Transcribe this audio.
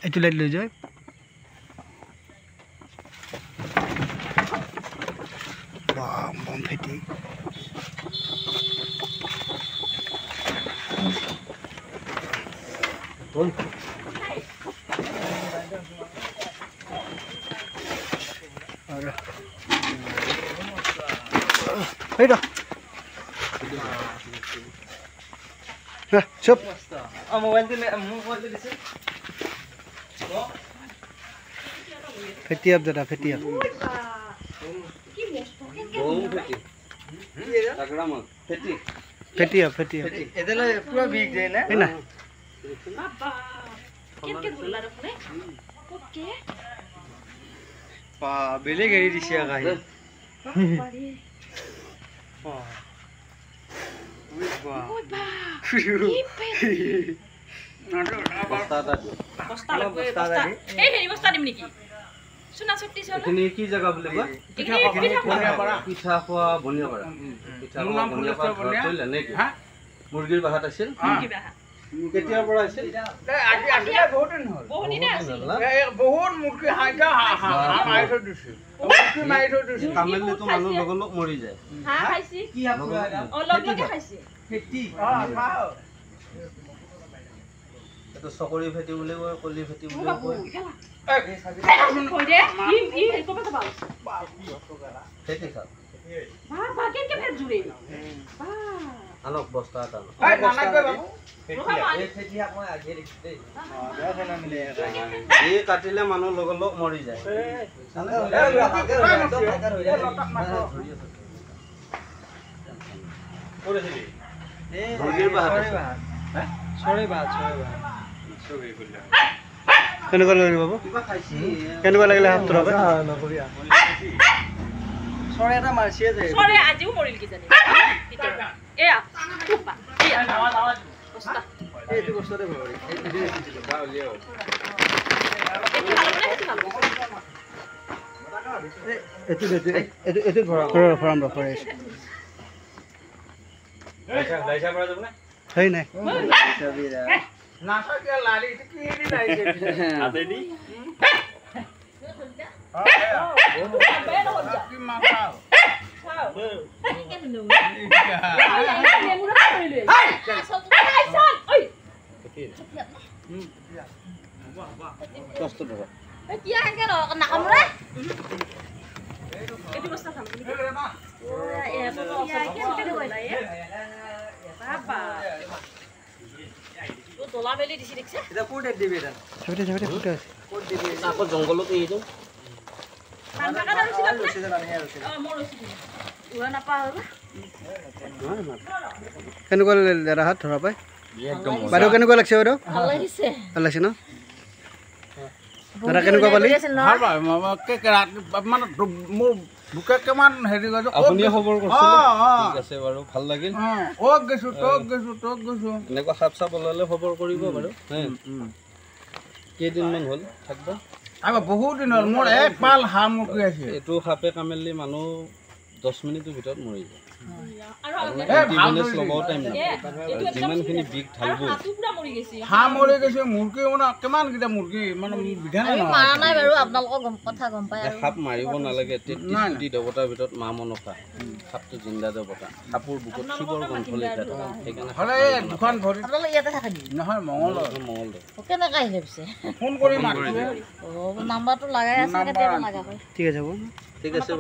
এইটো লাইট লৈ যায় বম ফেটি বল আর এইটা হ্যাঁ চুপ মোবাইল দিছে ফেটি আপ দাদা ফেটি আপ ফেটি আপ এদেলে পুরা বিগ যায় না এই না বাবা কেনকে গুলা রকলে ওকে পা বেলে গেড়ি দিছে আগাই বাড়ি ওই বা ওই বা কি পে বস্তা লাগবে বস্তা এই হেৰি বস্তা দিম নেকি সোনা ছটি চল এখানে কি জায়গা বলে বা পিঠা খোৱা বনিয়াপাৰা পিঠা খোৱা বনিয়াপাৰা কইলা নেকি হ্যাঁ মুৰগিৰ বাহাত আছিল কি বাহা কেতিয়াৰ পৰা আছিল আজি আসলে বহুত দিন হল বহুত দিনে আছে বহুত মুরগি হাইটা মাৰি থৈ দিছে মুৰগি মাৰি থৈ দিছে কামেলি তো মানুহ লগল মৰি যায় হা খাইছি কি আপুৰা ও লগে খাইছি খেতি খাও এটো চকৰি ফেটি বুলি কয় কলি ফেটি বুলি কয় কই দে ই কবে তো পাও ফেটি খা বা কেনকে ফের জুড়ে বা আনক বস্তা এটা এই নানা কই বাবু এই ফেটি মই আগে দেখি দেই এই কাটিলে মানুহ লগল মৰি যায় মুৰগিৰ বাহাত ছড়ে বা কেনেকুৱা লাগিল বাবু কিবা খাইছি কেনেকুৱা লাগিলে হাত তোৰাবে ছড়ে এটা মাৰছিয়ে যায় সৰে আজিও মৰিল কি জানি এ আ কুপা এ বস্তা এইটো বস্তুতে ভৰি এইটো দিছিল গাওলিও এইটো ফৰাম ফৰাই আছে লাইছা পৰা যাব না সেই নাই নাছকে লালি কি দি লাইছে হাতে দি কি মাখাও কষ্ট ধৰা এতিয়া হেকে নাকামৰা এইটো বস্তা খাম বাবা ও তোলা মেলি দিছি দেখছে এটা কোড দিবি এটা চাবিতে ফুটে আছে কোড দিবি আকৌ জংগলত এইটো পান টাকা ধৰিছিল ৰচিদা নাহে ৰচিদা মোৰ ৰচিদ উৰা নাপা হ'ল কেনেকুৱা দাদা হাত ধৰা পাই বাইদেউ কেনেকুৱা লাগিছে বাইদেউ ভাল লাগিছে ভাল লাগিছে ন দাদা কেনেকুৱা পালি ভাল পাই কে মানে মোৰ বুকে কেমান হেৰি গৈছো আপুনি খবৰ কৰিছিল ঠিক আছে বাৰু ভাল লাগিল ওক গৈছো টক গৈছো এনেকুৱা সাপ চাপ ওলালে খবৰ কৰিব বাৰু কেইদিনমান হ'ল থাকবা আগত বহুত দিন হ'ল মোৰ এক পাল হাঁহ মুৰ্গী আছে এইটো সাপে কামেলি মানুহ 10 মিনিটৰ ভিতৰত মৰি যায় আৰু যিমানখিনি বিগ ঢালব পুৰা মৰি গৈছে হাঁহ মৰি গৈছে মুৰ্গী মানে কিমান কেইটা মুৰ্গী মানে বিধান মাৰা নাই বাৰু আপোনালোকৰ কথা গম পাই আৰু সাপ মাৰিব নালাগে 33 কোটি দেৱতাৰ ভিতৰত মা মনসা সাপটো জিন্দা দেৱতা সাপৰ বুকুত শিৱৰ কণ্ঠ লিখা থাকে সেইকাৰণে হ'লে দুখন ভৰি আপোনালোক ইয়াতে থাকে নি নহয় মঙলদৈ কেনেকৈ আহিলে পিছে ফোন কৰি মাতিছো নাম্বাৰটো লগাই আছে কেতিয়া লগা হয় ঠিক আছে হ'ব ঠিক আছে